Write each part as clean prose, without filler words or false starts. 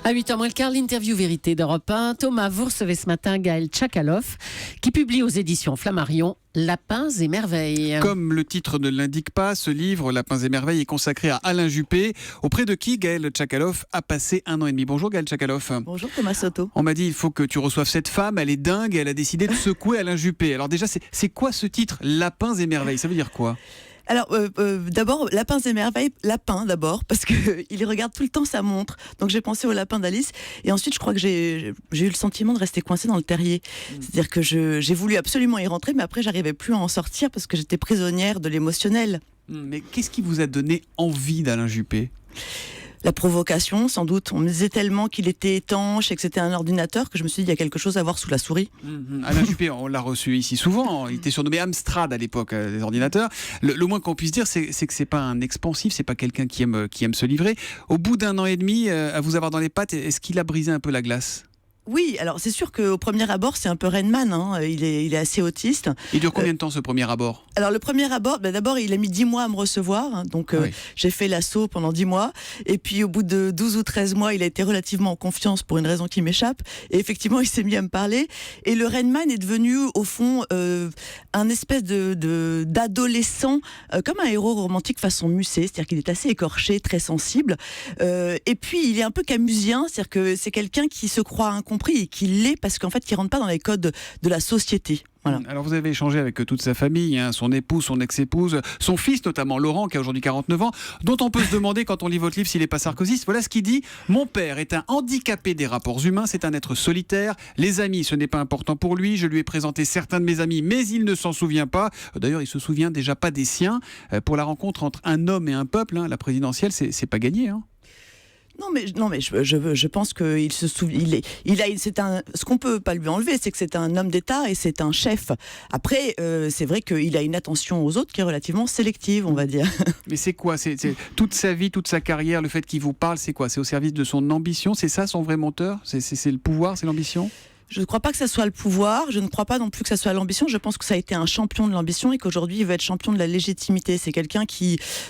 À 8h moins le quart, l'interview vérité d'Europe 1. Thomas, vous recevez ce matin Gaël Tchakaloff, qui publie aux éditions Flammarion Lapins et merveilles. Comme le titre ne l'indique pas, ce livre, Lapins et merveilles, est consacré à Alain Juppé, auprès de qui Gaël Tchakaloff a passé 1 an et demi. Bonjour Gaël Tchakaloff. Bonjour Thomas Soto. On m'a dit il faut que tu reçoives cette femme, elle est dingue, elle a décidé de secouer Alain Juppé. Alors déjà, c'est quoi ce titre, Lapins et merveilles? Ça veut dire quoi? Alors, d'abord, Lapins et merveilles, lapin d'abord, parce qu'il regarde tout le temps sa montre. Donc j'ai pensé au lapin d'Alice. Et ensuite, je crois que j'ai eu le sentiment de rester coincée dans le terrier. C'est-à-dire que j'ai voulu absolument y rentrer, mais après, j'arrivais plus à en sortir parce que j'étais prisonnière de l'émotionnel. Mais qu'est-ce qui vous a donné envie d'Alain Juppé? La provocation, sans doute. On me disait tellement qu'il était étanche et que c'était un ordinateur que je me suis dit, il y a quelque chose à voir sous la souris. Alain Juppé, on l'a reçu ici souvent. Il était surnommé Amstrad à l'époque des ordinateurs. Le moins qu'on puisse dire, c'est que c'est pas un expansif, c'est pas quelqu'un qui aime se livrer. Au bout d'1 an et demi, à vous avoir dans les pattes, est-ce qu'il a brisé un peu la glace? Oui, alors c'est sûr qu'au premier abord, c'est un peu Rain Man, hein. Il est assez autiste. Il dure combien de temps ce premier abord? Alors le premier abord, d'abord il a mis 10 mois à me recevoir, hein. Donc oui. J'ai fait l'assaut pendant 10 mois, et puis au bout de 12 ou 13 mois, il a été relativement en confiance pour une raison qui m'échappe, et effectivement il s'est mis à me parler, et le Rain Man est devenu au fond un espèce d'adolescent, comme un héros romantique façon Musset, c'est-à-dire qu'il est assez écorché, très sensible, et puis il est un peu camusien, c'est-à-dire que c'est quelqu'un qui se croit incompris et qui l'est parce qu'en fait qui rentre pas dans les codes de la société. Voilà. Alors vous avez échangé avec toute sa famille, hein, son épouse, son ex-épouse, son fils notamment, Laurent, qui a aujourd'hui 49 ans, dont on peut se demander quand on lit votre livre s'il n'est pas sarkozyste. Voilà ce qu'il dit: mon père est un handicapé des rapports humains, c'est un être solitaire, les amis ce n'est pas important pour lui, je lui ai présenté certains de mes amis mais il ne s'en souvient pas, d'ailleurs il se souvient déjà pas des siens. Pour la rencontre entre un homme et un peuple, hein, la présidentielle c'est pas gagné, hein. Non mais je pense qu'il se souvient. Ce qu'on peut pas lui enlever, c'est que c'est un homme d'État et c'est un chef. Après, c'est vrai qu'il a une attention aux autres qui est relativement sélective, on va dire. Mais c'est quoi? C'est toute sa vie, toute sa carrière, le fait qu'il vous parle, c'est quoi? C'est au service de son ambition? C'est ça son vrai moteur? C'est le pouvoir, c'est l'ambition? Je ne crois pas que ça soit le pouvoir, je ne crois pas non plus que ça soit l'ambition. Je pense que ça a été un champion de l'ambition et qu'aujourd'hui il veut être champion de la légitimité. C'est quelqu'un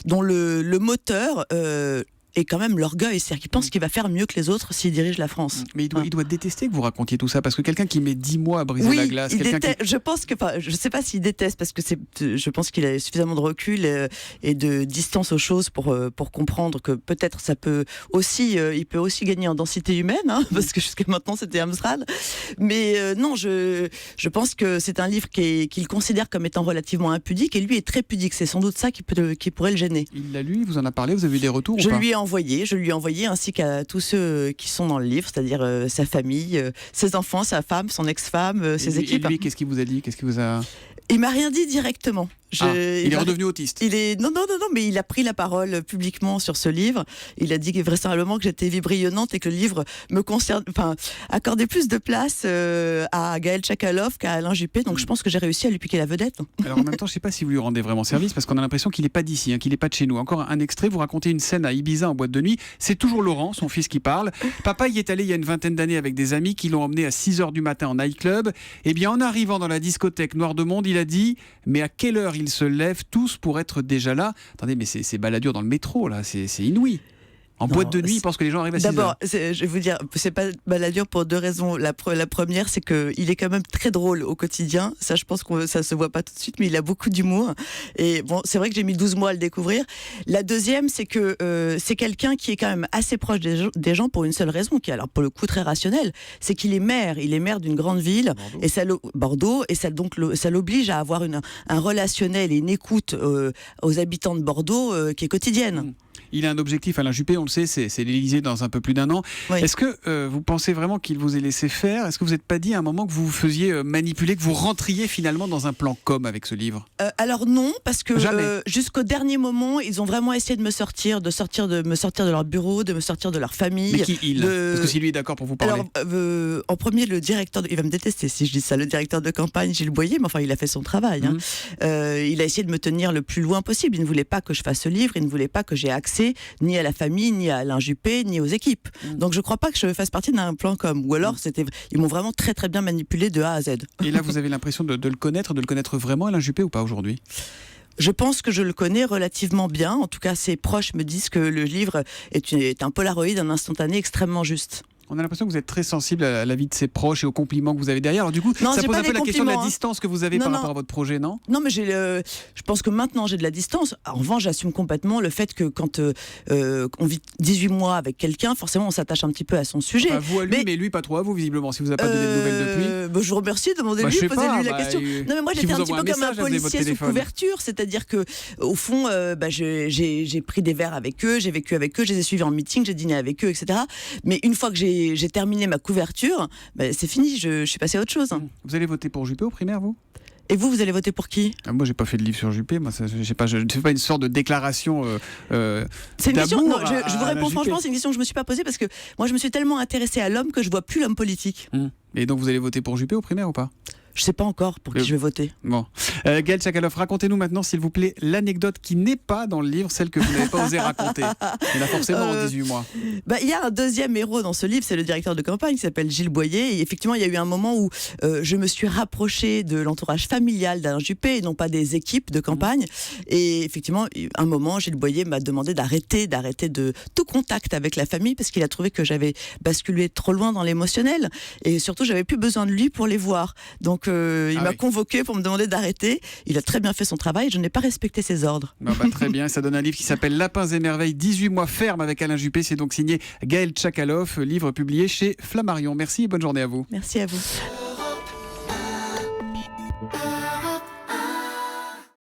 dont le moteur et quand même l'orgueil, c'est-à-dire qu'il pense qu'il va faire mieux que les autres s'il dirige la France. Mais il doit détester que vous racontiez tout ça, parce que quelqu'un qui met 10 mois à briser la glace... Je pense que, je ne sais pas s'il déteste, parce que je pense qu'il a suffisamment de recul et de distance aux choses pour comprendre que peut-être ça peut aussi, il peut aussi gagner en densité humaine, hein, parce que jusqu'à maintenant c'était Amstrad. Mais non, je pense que c'est un livre qu'il considère comme étant relativement impudique, et lui est très pudique. C'est sans doute ça qui pourrait le gêner. Il l'a lu, il vous en a parlé, vous avez eu des retours ou pas? Je lui ai envoyé ainsi qu'à tous ceux qui sont dans le livre, c'est-à-dire sa famille, ses enfants, sa femme, son ex-femme, ses équipes. Et lui, qu'est-ce qu'il vous a dit? Qu'est-ce qu'il vous a... Il m'a rien dit directement. Il est redevenu autiste. Non, mais il a pris la parole publiquement sur ce livre. Il a dit vraisemblablement que j'étais vibrillonnante et que le livre me concerne, accordait plus de place à Gaël Tchakaloff qu'à Alain Juppé. Donc je pense que j'ai réussi à lui piquer la vedette. Alors en même temps, je ne sais pas si vous lui rendez vraiment service, parce qu'on a l'impression qu'il n'est pas d'ici, hein, qu'il n'est pas de chez nous. Encore un extrait, vous racontez une scène à Ibiza en boîte de nuit. C'est toujours Laurent, son fils, qui parle. Papa y est allé il y a une vingtaine d'années avec des amis qui l'ont emmené à 6h du matin en nightclub. Et bien en arrivant dans la discothèque Noir de Monde, il a dit: mais à quelle heure ils se lèvent tous pour être déjà là? Attendez, mais c'est baladure dans le métro, là, c'est inouï. En boîte de nuit, il pense que les gens arrivent à 6h. D'abord, je vais vous dire, c'est pas baladure pour 2 raisons. La première, c'est qu'il est quand même très drôle au quotidien. Ça, je pense que ça se voit pas tout de suite, mais il a beaucoup d'humour. Et bon, c'est vrai que j'ai mis 12 mois à le découvrir. La deuxième, c'est que c'est quelqu'un qui est quand même assez proche des gens pour une seule raison, qui est alors pour le coup très rationnelle, c'est qu'il est maire. Il est maire d'une grande ville, Bordeaux, et ça l'oblige à avoir un relationnel et une écoute aux habitants de Bordeaux qui est quotidienne. Il a un objectif, Alain Juppé, on le sait, c'est l'Élysée dans un peu plus d'1 an. Oui. Est-ce que vous pensez vraiment qu'il vous ait laissé faire? Est-ce que vous n'êtes pas dit à un moment que vous vous faisiez manipuler, que vous rentriez finalement dans un plan com avec ce livre? Alors non, parce que jusqu'au dernier moment, ils ont vraiment essayé de me sortir de leur bureau, de me sortir de leur famille. Mais qui Parce que si lui est d'accord pour vous parler. Alors, en premier, le directeur, il va me détester si je dis ça, le directeur de campagne, Gilles Boyer, mais enfin, il a fait son travail. Hein. Il a essayé de me tenir le plus loin possible. Il ne voulait pas que je fasse ce livre, il ne voulait pas que j'ai accès ni à la famille, ni à Alain Juppé, ni aux équipes. Donc je ne crois pas que je fasse partie d'un plan com. Ou alors, ils m'ont vraiment très très bien manipulé de A à Z. Et là, vous avez l'impression de le connaître vraiment, Alain Juppé, ou pas aujourd'hui? Je pense que je le connais relativement bien. En tout cas, ses proches me disent que le livre est un polaroïd, un instantané extrêmement juste. On a l'impression que vous êtes très sensible à la vie de ses proches et aux compliments que vous avez derrière. Alors du coup, Non, ça j'ai pose pas un peu des la question de la compliments, hein. distance que vous avez par Non, rapport à votre projet, non ? Non, mais je pense que maintenant j'ai de la distance. En revanche, j'assume complètement le fait que quand on vit 18 mois avec quelqu'un, forcément on s'attache un petit peu à son sujet. Enfin, vous à lui, mais lui pas trop à vous, visiblement, si vous n'avez pas donné de nouvelles depuis. Je vous remercie, demandez-lui, Je sais posez-lui la pas, question. Non, mais moi qu'il j'étais vous un petit envoie peu un comme un message, vous avez votre policier sous téléphone. couverture, c'est-à-dire que au fond, j'ai pris des verres avec eux, j'ai vécu avec eux, je les ai suivis en meeting, j'ai dîné avec eux, etc. Mais une fois que j'ai terminé ma couverture, c'est fini, je suis passée à autre chose. Vous allez voter pour Juppé aux primaires, vous ? Et vous allez voter pour qui ? Moi, j'ai pas fait de livre sur Juppé. Moi, je ne fais pas une sorte de déclaration C'est une question. Non, d'amour je vous à réponds Juppé. franchement, c'est une question que je me suis pas posée parce que moi, je me suis tellement intéressée à l'homme que je vois plus l'homme politique. Et donc, vous allez voter pour Juppé aux primaires ou pas ? Je sais pas encore pour qui je vais voter. Bon. Gaël Tchakaloff, racontez-nous maintenant, s'il vous plaît, l'anecdote qui n'est pas dans le livre, celle que vous n'avez pas osé raconter. Il y en a forcément en 18 mois. Il y a un deuxième héros dans ce livre, c'est le directeur de campagne qui s'appelle Gilles Boyer. Et effectivement, il y a eu un moment où je me suis rapprochée de l'entourage familial d'Alain Juppé et non pas des équipes de campagne. Et effectivement, un moment, Gilles Boyer m'a demandé d'arrêter de tout contact avec la famille parce qu'il a trouvé que j'avais basculé trop loin dans l'émotionnel. Et surtout, j'avais plus besoin de lui pour les voir. Donc, il m'a convoqué pour me demander d'arrêter. Il a très bien fait son travail. Je n'ai pas respecté ses ordres. Très bien. Ça donne un livre qui s'appelle Lapins et merveilles, 18 mois ferme avec Alain Juppé. C'est donc signé Gaël Tchakaloff, livre publié chez Flammarion. Merci et bonne journée à vous. Merci à vous.